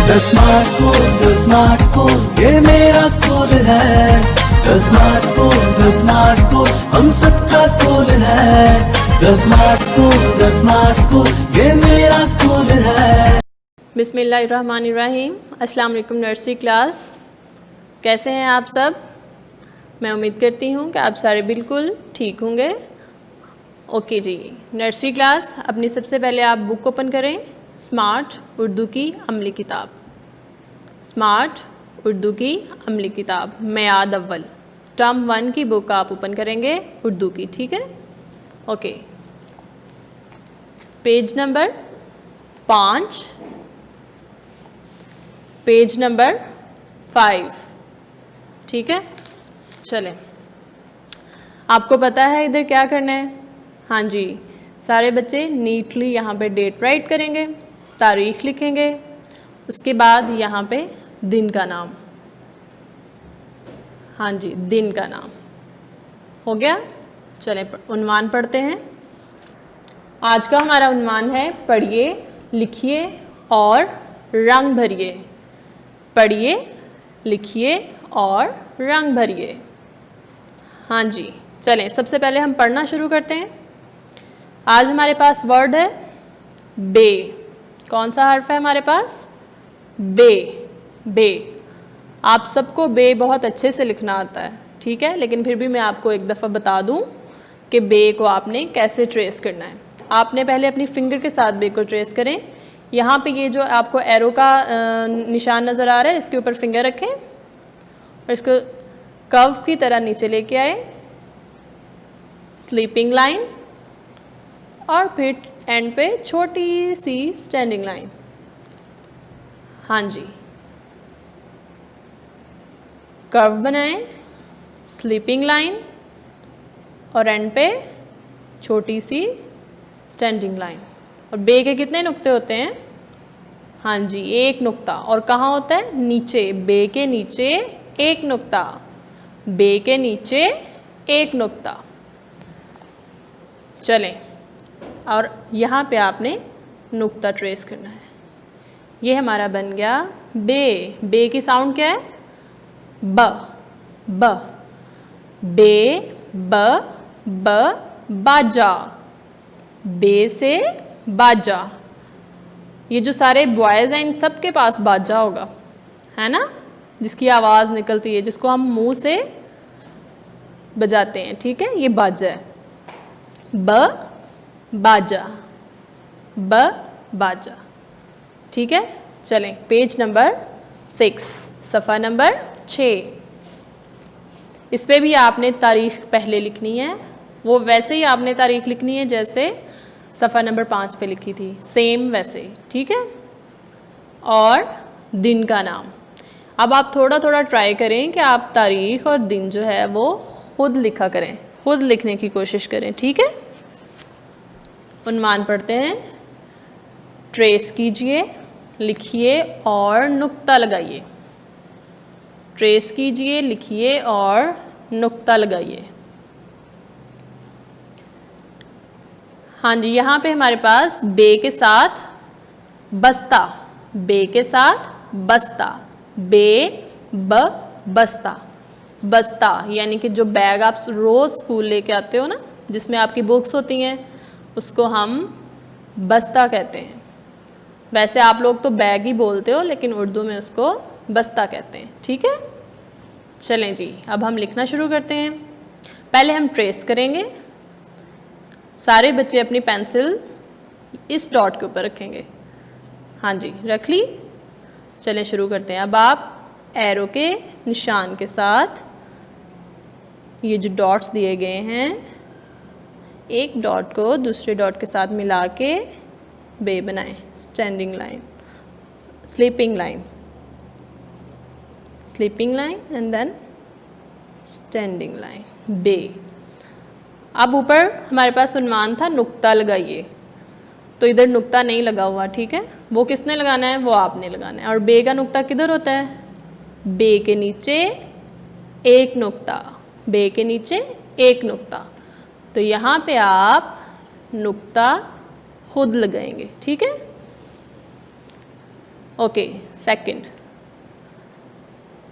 The Smart School, the Smart School, ये मेरा school है। The Smart School, the Smart School, हम सबका स्कूल है। The Smart School, the Smart School, ये मेरा स्कूल है। बिस्मिल्लाहिर्रहमानिर्रहीम। अस्सलाम वालेकुम नर्सरी क्लास, कैसे हैं आप सब? मैं उम्मीद करती हूँ कि आप सारे बिल्कुल ठीक होंगे। ओके जी, नर्सरी क्लास, अपनी सबसे पहले आप बुक ओपन करें, स्मार्ट उर्दू की अमली किताब। स्मार्ट उर्दू की अमली किताब मयाद अव्वल टर्म 1 की बुक आप ओपन करेंगे उर्दू की, ठीक है? Okay, page number 5, page number 5, ठीक है? चलें, आपको पता है इधर क्या करना है? हाँ जी, सारे बच्चे नीटली यहाँ पे डेट राइट करेंगे, तारीख लिखेंगे, उसके बाद यहाँ पे दिन का नाम। हाँ जी, दिन का नाम हो गया। चलें, उन्वान पढ़ते हैं। आज का हमारा उन्वान है पढ़िए, लिखिए और रंग भरिए। पढ़िए, लिखिए और रंग भरिए। हाँ जी, चलें, सबसे पहले हम पढ़ना शुरू करते हैं। आज हमारे पास वर्ड है बे। कौन सा हर्फ है हमारे पास? बे। बे, आप सबको बे बहुत अच्छे से लिखना आता है, ठीक है? लेकिन फिर भी मैं आपको एक दफ़ा बता दूं कि बे को आपने कैसे ट्रेस करना है। आपने पहले अपनी फिंगर के साथ बे को ट्रेस करें। यहाँ पे ये जो आपको एरो का निशान नज़र आ रहा है, इसके ऊपर फिंगर रखें और इसको कर्व की तरह नीचे लेके आए, स्लीपिंग लाइन, और फिर एंड पे छोटी सी स्टैंडिंग लाइन। हाँ जी, कर्व बनाएं, स्लीपिंग लाइन और एंड पे छोटी सी स्टैंडिंग लाइन। और बे के कितने नुक्ते होते हैं? हाँ जी, एक नुक्ता। और कहाँ होता है? नीचे। बे के नीचे एक नुक्ता। बे के नीचे एक नुक्ता। चलें, और यहाँ पे आपने नुक्ता ट्रेस करना है। ये हमारा बन गया बे। बे की साउंड क्या है? ब। ब। बे, ब, ब, बाजा। बे से बाजा। ये जो सारे बॉयज़ हैं, इन सब के पास बाजा होगा, है ना? जिसकी आवाज़ निकलती है, जिसको हम मुंह से बजाते हैं, ठीक है? ये बाजा है। ब, बाजा। ब, बाजा, ठीक है? चलें, पेज नंबर 6, सफ़ा नंबर 6। इस पे भी आपने तारीख पहले लिखनी है। वो वैसे ही आपने तारीख लिखनी है जैसे सफ़ा नंबर 5 पे लिखी थी, सेम वैसे, ठीक है? और दिन का नाम। अब आप थोड़ा थोड़ा ट्राई करें कि आप तारीख और दिन जो है वो खुद लिखा करें, खुद लिखने की कोशिश करें, ठीक है? उन्वान पढ़ते हैं। ट्रेस कीजिए, लिखिए और नुक्ता लगाइए। ट्रेस कीजिए, लिखिए और नुक्ता लगाइए। हाँ जी, यहाँ पे हमारे पास बे के साथ बस्ता। बे के साथ बस्ता। बे, ब, बस्ता। बस्ता यानी कि जो बैग आप रोज़ स्कूल लेके आते हो ना, जिसमें आपकी बुक्स होती हैं, उसको हम बस्ता कहते हैं। वैसे आप लोग तो बैग ही बोलते हो, लेकिन उर्दू में उसको बस्ता कहते हैं, ठीक है? चलें जी, अब हम लिखना शुरू करते हैं। पहले हम ट्रेस करेंगे। सारे बच्चे अपनी पेंसिल इस डॉट के ऊपर रखेंगे। हाँ जी, रख ली? चलें, शुरू करते हैं। अब आप एरो के निशान के साथ ये जो डॉट्स दिए गए हैं, एक डॉट को दूसरे डॉट के साथ मिला के बे बनाएं। Standing line, sleeping line, sleeping line and then standing line, बे। अब ऊपर हमारे पास उन्वान था नुक्ता लगाइए, तो इधर नुक्ता नहीं लगा हुआ, ठीक है? वो किसने लगाना है? वो आपने लगाना है। और बे का नुक्ता किधर होता है? बे के नीचे एक नुक्ता। बे के नीचे एक नुक्ता। तो यहाँ पे आप नुक्ता खुद लगाएंगे, ठीक है? Okay, second.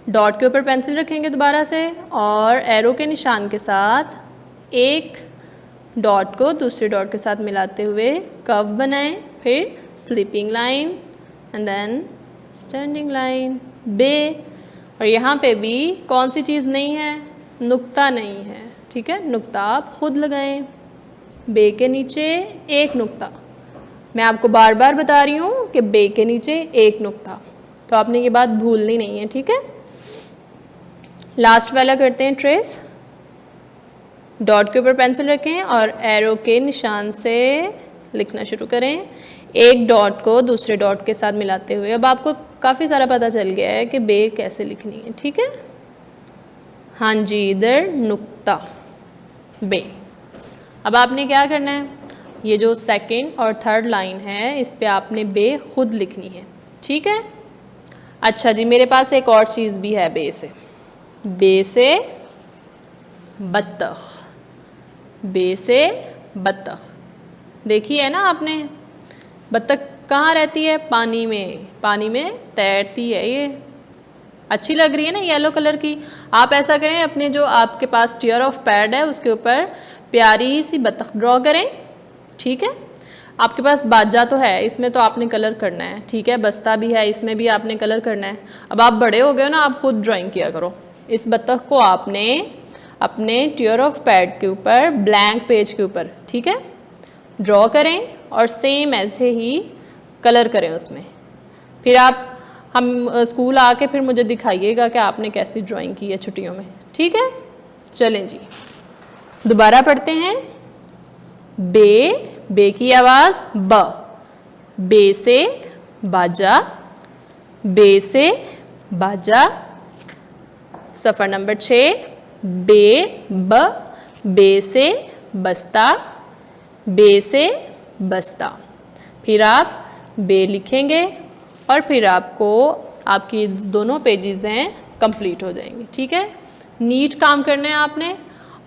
डॉट के ऊपर पेंसिल रखेंगे दोबारा से और एरो के निशान के साथ एक डॉट को दूसरे डॉट के साथ मिलाते हुए कर्व बनाएं, फिर sleeping line and then standing line, बे। और यहाँ पे भी कौन सी चीज़ नहीं है? नुक्ता नहीं है, ठीक है। नुक्ता आप खुद लगाएं, बे के नीचे एक नुक्ता। मैं आपको बार बार बता रही हूँ कि बे के नीचे एक नुक्ता, तो आपने ये बात भूलनी नहीं है, ठीक है। लास्ट वाला करते हैं ट्रेस। डॉट के ऊपर पेंसिल रखें और एरो के निशान से लिखना शुरू करें, एक डॉट को दूसरे डॉट के साथ मिलाते हुए। अब आपको काफ़ी सारा पता चल गया है कि बे कैसे लिखनी है, ठीक है। हाँ जी, इधर नुक्ता, बे। अब आपने क्या करना है, ये जो सेकंड और थर्ड लाइन है इस पे आपने बे खुद लिखनी है, ठीक है। अच्छा जी, मेरे पास एक और चीज़ भी है बे से। बे से बत्तख, बे से बत्तख। देखी है ना आपने, बत्तख कहाँ रहती है? पानी में, पानी में तैरती है। ये अच्छी लग रही है ना येलो कलर की। आप ऐसा करें, अपने जो आपके पास टियर ऑफ पैड है उसके ऊपर प्यारी सी बत्तख ड्रॉ करें, ठीक है। आपके पास बाजा तो है, इसमें तो आपने कलर करना है, ठीक है। बस्ता भी है, इसमें भी आपने कलर करना है। अब आप बड़े हो गए हो ना, आप खुद ड्राइंग किया करो। इस बत्तख को आपने अपने टियर ऑफ पैड के ऊपर, ब्लैंक पेज के ऊपर, ठीक है, ड्रॉ करें और सेम ऐसे ही कलर करें उसमें। फिर आप हम स्कूल आके फिर मुझे दिखाइएगा कि आपने कैसी ड्राइंग की है छुट्टियों में, ठीक है। चलें जी, दोबारा पढ़ते हैं। बे, बे की आवाज़ ब, बे से बाजा, बे से बाजा। सफ़र नंबर 6, बे ब, बे से बस्ता, बे से बस्ता। फिर आप बे लिखेंगे और फिर आपको आपकी दोनों पेजेस हैं कंप्लीट हो जाएंगे, ठीक है। नीट काम करना है आपने,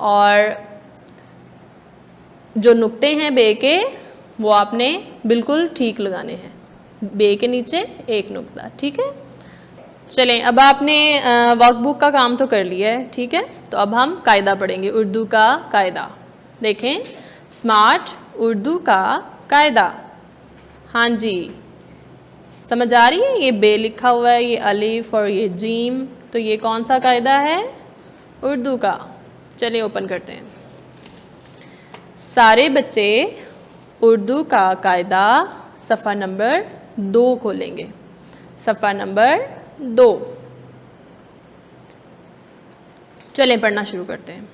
और जो नुक्ते हैं बे के वो आपने बिल्कुल ठीक लगाने हैं, बे के नीचे एक नुक्ता, ठीक है। चलें, अब आपने वर्कबुक का काम तो कर लिया है, ठीक है। तो अब हम कायदा पढ़ेंगे, उर्दू का कायदा। देखें, स्मार्ट उर्दू का कायदा। हाँ जी, समझ आ रही है? ये बे लिखा हुआ है, ये अलिफ और ये जीम, तो ये कौन सा कायदा है? उर्दू का। चलिए ओपन करते हैं। सारे बच्चे उर्दू का कायदा सफ़ा नंबर 2 खोलेंगे। सफ़ा नंबर 2। चलें पढ़ना शुरू करते हैं।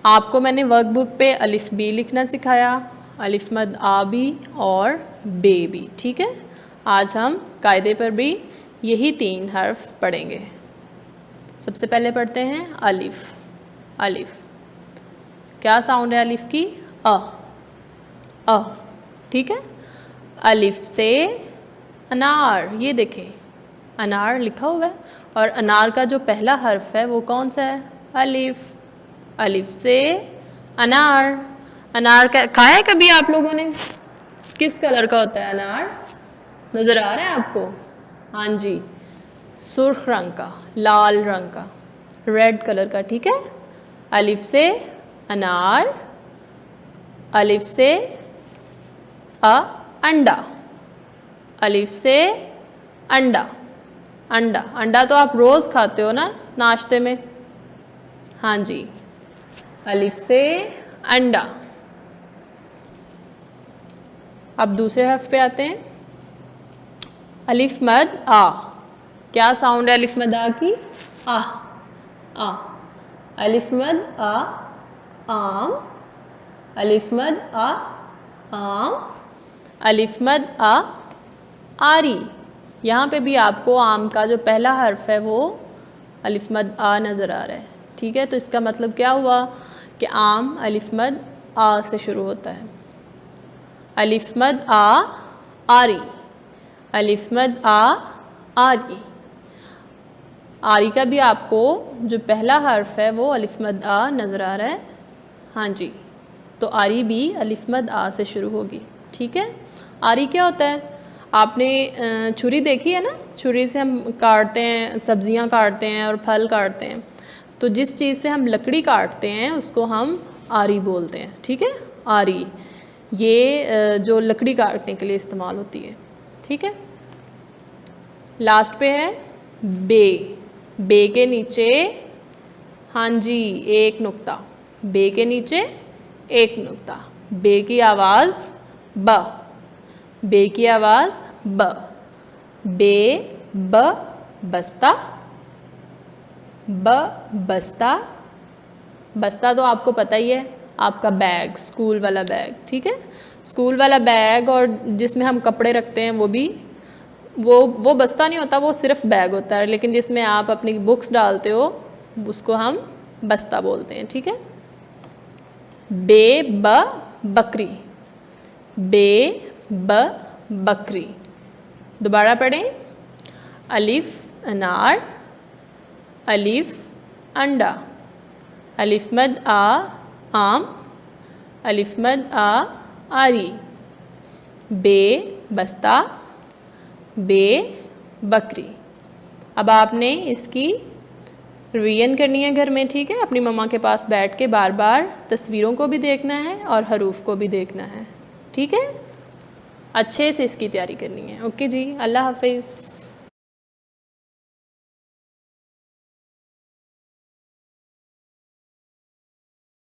आपको मैंने वर्कबुक पे अलिफ बी लिखना सिखाया, अलिफ मद आ भी और बे भी, ठीक है। आज हम कायदे पर भी यही 3 हर्फ पढ़ेंगे। सबसे पहले पढ़ते हैं अलिफ। अलिफ क्या साउंड है अलिफ की? अ, ठीक है। अलिफ से अनार, ये देखें अनार लिखा हुआ है, और अनार का जो पहला हर्फ है वो कौन सा है? अलिफ। अलिफ से अनार। अनार का खाया है कभी आप लोगों ने? किस कलर का होता है अनार? नज़र आ रहा है आपको? हाँ जी, सुर्ख रंग का, लाल रंग का, रेड कलर का, ठीक है। अलिफ से अनार। अलिफ से अंडा। अलिफ से अंडा। अंडा, अंडा तो आप रोज़ खाते हो ना नाश्ते में? हाँ जी, अलिफ से अंडा। अब दूसरे हर्फ पे आते हैं। अलिफ मद आ। क्या साउंड है अलिफ मद आ की? आ। आ। अलिफ मद आ, आम। अलिफ मद आ, आम। अलिफ मद आ, आरी। यहाँ पे भी आपको आम का जो पहला हर्फ है वो अलिफ मद आ नज़र आ रहा है, ठीक है। तो इसका मतलब क्या हुआ कि आम अलिफ मद आ से शुरू होता है। अलिफ मद आ, आरी। अलिफ मद आ, आरी। आरी का भी आपको जो पहला हर्फ है वो अलिफ मद आ नज़र आ रहा है। हाँ जी, तो आरी भी अलिफ मद आ से शुरू होगी, ठीक है। आरी क्या होता है? आपने छुरी देखी है ना, छुरी से हम काटते हैं, सब्जियां काटते हैं और फल काटते हैं। तो जिस चीज़ से हम लकड़ी काटते हैं उसको हम आरी बोलते हैं, ठीक है। आरी ये जो लकड़ी काटने के लिए इस्तेमाल होती है, ठीक है। लास्ट पे है बे। बे के नीचे, हाँ जी, एक नुक्ता। बे के नीचे एक नुक्ता। बे की आवाज़ ब। बे की आवाज़ ब। बे ब बस्ता। ब बस्ता। बस्ता तो आपको पता ही है, आपका बैग, स्कूल वाला बैग, ठीक है। स्कूल वाला बैग और जिसमें हम कपड़े रखते हैं वो भी वो बस्ता नहीं होता, वो सिर्फ बैग होता है। लेकिन जिसमें आप अपनी बुक्स डालते हो उसको हम बस्ता बोलते हैं, ठीक है। बे ब बकरी। बे ब बकरी। दोबारा पढ़ें। अलिफ अनार। अलिफ अंडा। अलिफ मद आ आम। अलिफ मद आ आरी। बे बस्ता। बे बकरी। अब आपने इसकी रिवीजन करनी है घर में, ठीक है। अपनी मम्मा के पास बैठ के बार बार तस्वीरों को भी देखना है और हरूफ को भी देखना है, ठीक है। अच्छे से इसकी तैयारी करनी है। ओके जी, अल्लाह हाफिज़।